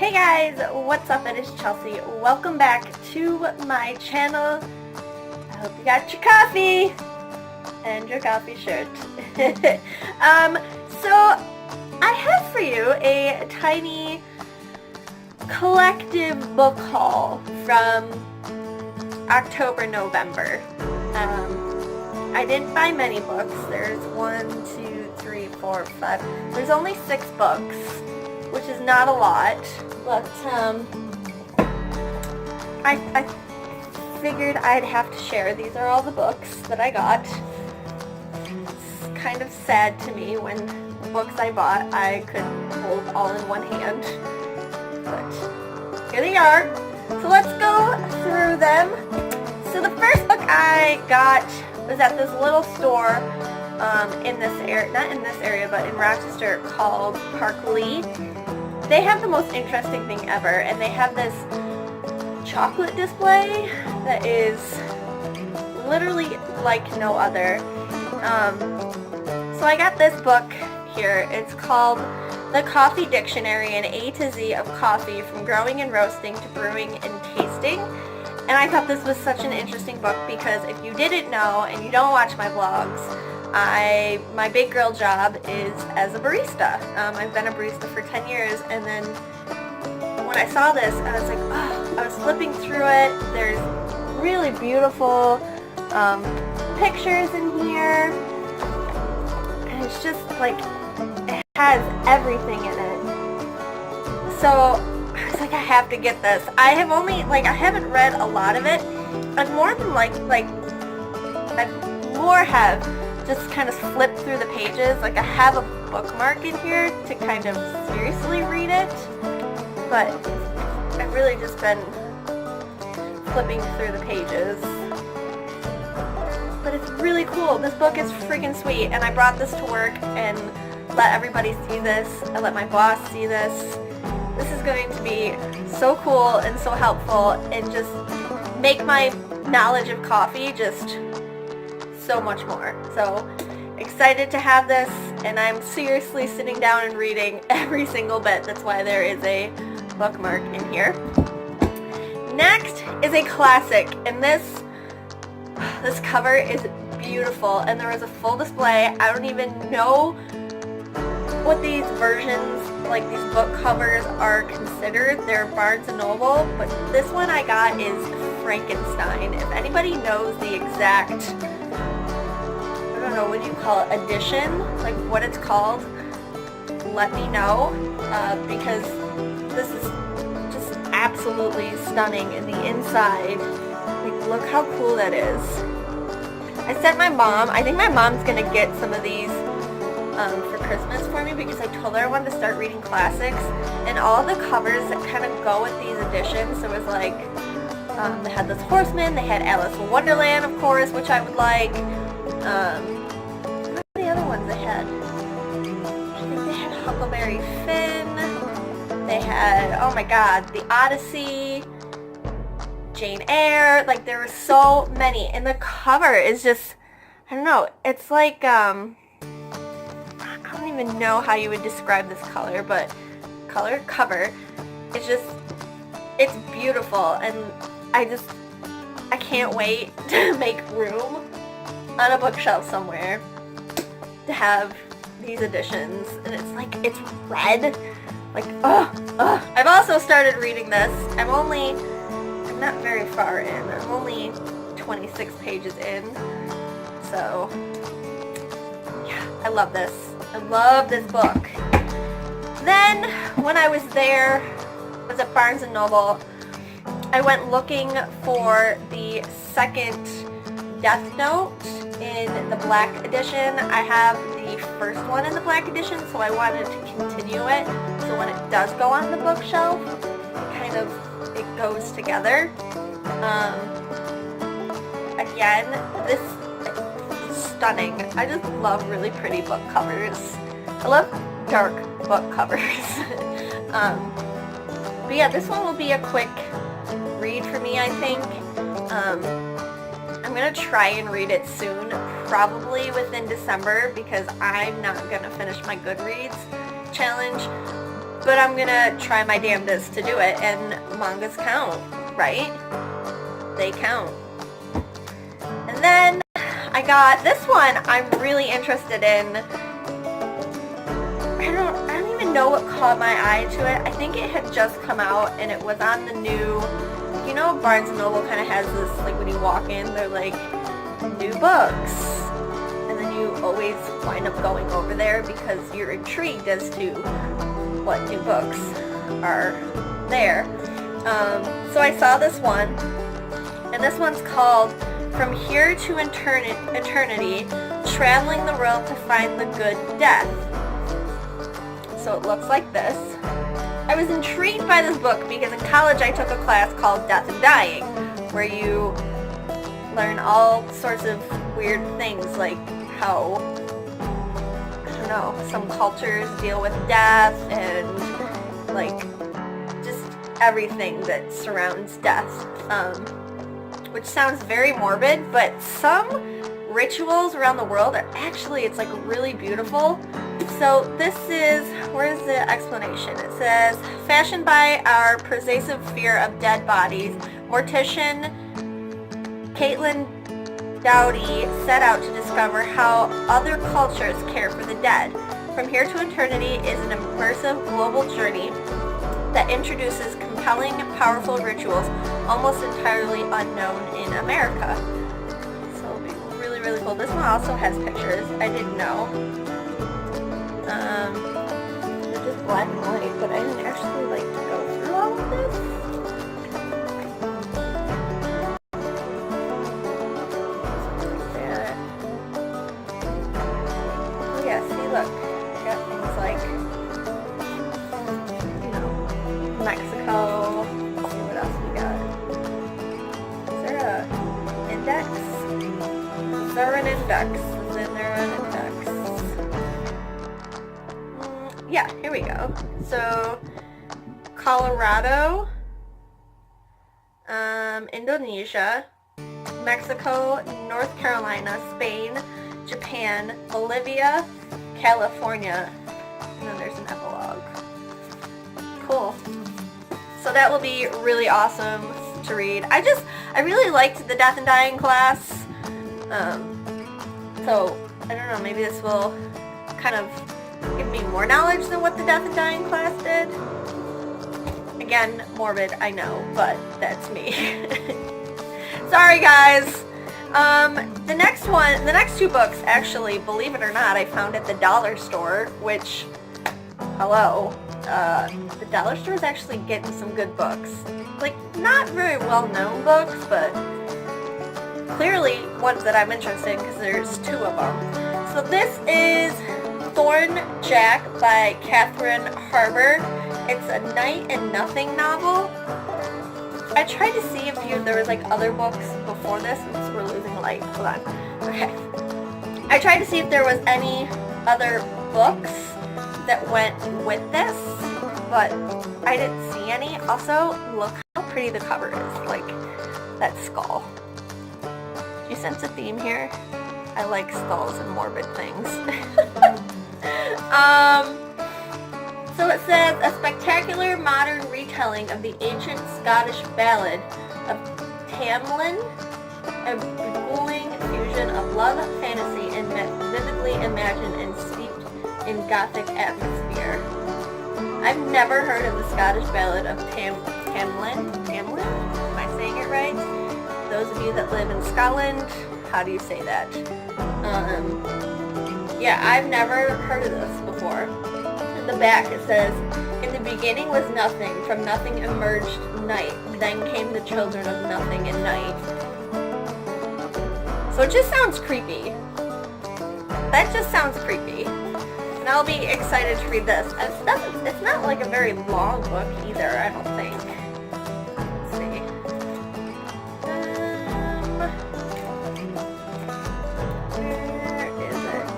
Hey guys, what's up? It is Chelsea. Welcome back to my channel. I hope you got your coffee and your coffee shirt. So I have for you a tiny collective book haul from October, November. I didn't buy many books. There's 1, 2, 3, 4, 5. There's only 6 books, which is not a lot, but I figured I'd have to share. These are all the books that I got. It's kind of sad to me when the books I bought I could hold all in one hand, but here they are. So let's go through them. So the first book I got was at this little store in this area, not in this area, but in Rochester, called Park Lee. They have the most interesting thing ever, and they have this chocolate display that is literally like no other. So I got this book here. It's called The Coffee Dictionary, an A to Z of Coffee, from growing and roasting to brewing and tasting. And I thought this was such an interesting book because if you didn't know and you don't watch my vlogs, my big girl job is as a barista. I've been a barista for 10 years, and then when I saw this, I was like, oh, I was flipping through it. There's really beautiful pictures in here, and it's just like, it has everything in it. So I was like, I have to get this. I haven't read a lot of it. I've more than have just kind of flipped through the pages. Like, I have a bookmark in here to kind of seriously read it, but I've really just been flipping through the pages. But it's really cool. This book is freaking sweet, and I brought this to work and let everybody see this. I let my boss see this. This is going to be so cool and so helpful and just make my knowledge of coffee just so much more. So excited to have this, and I'm seriously sitting down and reading every single bit. That's why there is a bookmark in here. Next is a classic, and this cover is beautiful, and there is a full display. I don't even know what these versions, like these book covers, are considered. They're Barnes & Noble, but this one I got is Frankenstein. If anybody knows the exact, I don't know, what do you call it, edition, like what it's called, let me know, because this is just absolutely stunning. In the inside, like, look how cool that is. I sent my mom, I think my mom's gonna get some of these for Christmas for me, because I told her I wanted to start reading classics, and all the covers that kind of go with these editions. So it was like, they had this Horseman, they had Alice in Wonderland, of course, which I would like. What are the other ones they had? I think they had Huckleberry Finn, they had, oh my god, The Odyssey, Jane Eyre. Like, there were so many, and the cover is just, I don't know, it's like, I don't even know how you would describe this color, but cover, it's just, it's beautiful, and I can't wait to make room on a bookshelf somewhere to have these editions. And it's like, it's red, like, I've also started reading this. I'm not very far in. I'm only 26 pages in, so yeah, I love this. I love this book. Then, when I was there, I was at Barnes & Noble, I went looking for the second Death Note in the black edition. I have the first one in the black edition, so I wanted to continue it, so when it does go on the bookshelf, it goes together. Again, this is stunning. I just love really pretty book covers. I love dark book covers. But yeah, this one will be a quick read for me, I think. I'm going to try and read it soon, probably within December, because I'm not going to finish my Goodreads challenge but I'm gonna try my damnedest to do it, and mangas count, right? They count. And then I got this one I'm really interested in. I don't even know what caught my eye to it. I think it had just come out and it was on the new, you know, Barnes & Noble kind of has this, like when you walk in, they're like, new books. And then you always wind up going over there because you're intrigued as to what new books are there. So I saw this one, and this one's called From Here to Eternity, Traveling the World to Find the Good Death. So it looks like this. I was intrigued by this book because in college I took a class called Death and Dying, where you learn all sorts of weird things, like how, I don't know, some cultures deal with death and like just everything that surrounds death, which sounds very morbid, but some rituals around the world are actually, it's like really beautiful. So this is, where's the explanation? It says, fashioned by our pervasive fear of dead bodies, mortician Caitlin Dowdy set out to discover how other cultures care for the dead. From Here to Eternity is an immersive global journey that introduces compelling, powerful rituals almost entirely unknown in America. So it'll be really, really cool. This one also has pictures. I didn't know. They're just black and white, but I didn't actually like to go through all of this. Oh yeah, see, look. I got things like, you know, Mexico. Let's see what else we got. Is there a index? Is there an index? Is there an index? Yeah, here we go. So, Colorado, Indonesia, Mexico, North Carolina, Spain, Japan, Bolivia, California, and then there's an epilogue. Cool. So that will be really awesome to read. I really liked the Death and Dying class. So, I don't know, maybe this will kind of give me more knowledge than what the Death and Dying class did. Again, morbid, I know, but that's me. Sorry guys. The next two books, actually, believe it or not, I found at the dollar store, which, hello, the dollar store is actually getting some good books. Like, not very well-known books, but clearly ones that I'm interested in because there's two of them. So this is Thorn Jack by Catherine Harbour. It's a Night and Nothing novel. I tried to see if there was like other books before this. Oops, we're losing light. Hold on. Okay. I tried to see if there was any other books that went with this, but I didn't see any. Also, look how pretty the cover is. Like, that skull. Do you sense a theme here? I like skulls and morbid things. So it says, a spectacular modern retelling of the ancient Scottish ballad of Tamlin, a beguiling fusion of love, fantasy, and myth, vividly imagined and steeped in Gothic atmosphere. I've never heard of the Scottish ballad of Tamlin? Tamlin? Am I saying it right? Those of you that live in Scotland, how do you say that? Yeah, I've never heard of this before. In the back it says, in the beginning was nothing, from nothing emerged night, then came the children of nothing and night. So it just sounds creepy. That just sounds creepy. And I'll be excited to read this. And it's not like a very long book either, I don't think. Let's see. Where is it?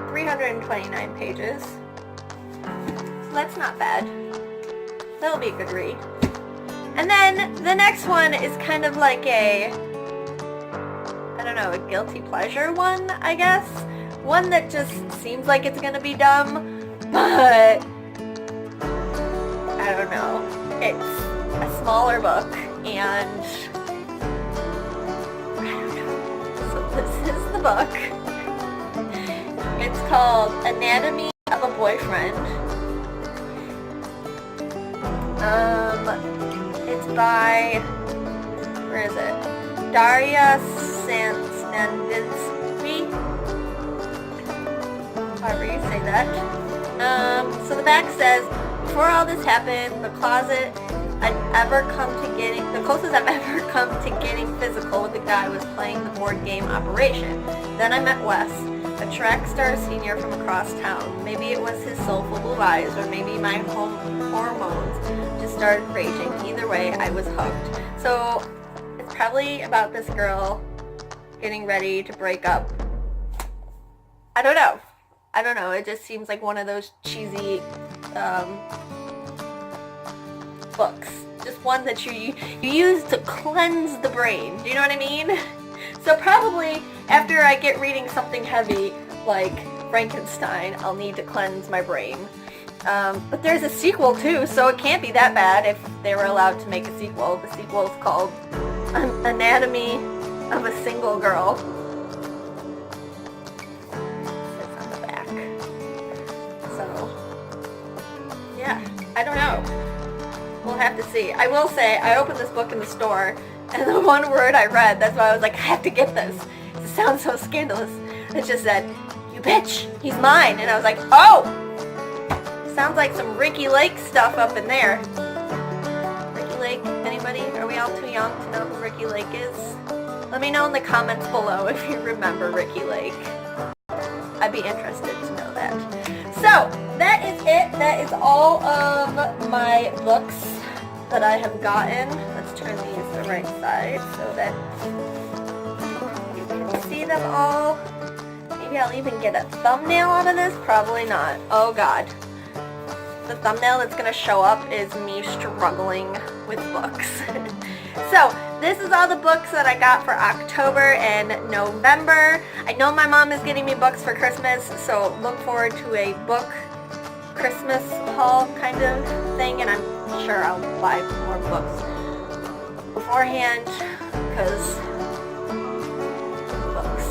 329 pages. So that's not bad. That'll be a good read. And then the next one is kind of like a, I don't know, a guilty pleasure one, I guess, one that just seems like it's gonna be dumb, but I don't know. It's a smaller book, and I don't know. So this is the book. It's called Anatomy of a Boyfriend. It's by, where is it? Daria Sansnanditsky. However you say that. So the back says, before all this happened, the closest I've ever come to getting physical with the guy was playing the board game Operation. Then I met Wes, a track star senior from across town. Maybe it was his soulful blue eyes, or maybe my hormones just started raging. Either way, I was hooked. So it's probably about this girl getting ready to break up. I don't know. It just seems like one of those cheesy books. Just one that you use to cleanse the brain. Do you know what I mean? So probably after I get reading something heavy like Frankenstein, I'll need to cleanse my brain. But there's a sequel too, so it can't be that bad if they were allowed to make a sequel. The sequel is called Anatomy of a Single Girl. It's on the back. So, yeah, I don't know. We'll have to see. I will say, I opened this book in the store, and the one word I read, that's why I was like, I have to get this. It sounds so scandalous. It just said, "You bitch, he's mine." And I was like, oh! Sounds like some Ricky Lake stuff up in there. Ricky Lake, anybody? Are we all too young to know who Ricky Lake is? Let me know in the comments below if you remember Ricky Lake. I'd be interested to know that. So, that is it. That is all of my books that I have gotten. Let's turn these the right side so that you can see them all. Maybe I'll even get a thumbnail out of this. Probably not. Oh god. The thumbnail that's going to show up is me struggling with books. So, this is all the books that I got for October and November. I know my mom is getting me books for Christmas, so look forward to a book Christmas haul kind of thing, and I'm sure I'll buy more books beforehand, because books.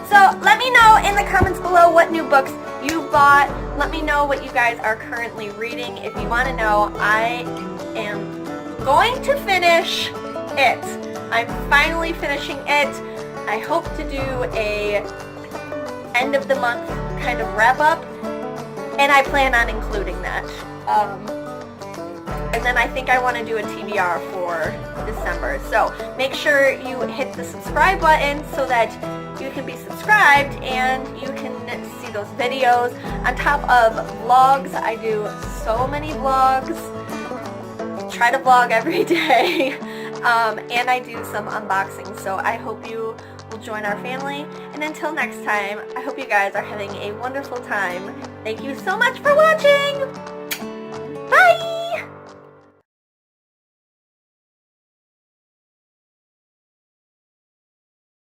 So, let me know in the comments below what new books you bought. Let me know what you guys are currently reading. If you want to know, I am going to finish it. I'm finally finishing it. I hope to do a end of the month kind of wrap up, and I plan on including that. And then I think I want to do a TBR for December. So make sure you hit the subscribe button so that you can be subscribed and you can see those videos. On top of vlogs, I do so many vlogs. Try to vlog every day. And I do some unboxing. So I hope you will join our family. And until next time, I hope you guys are having a wonderful time. Thank you so much for watching. Bye!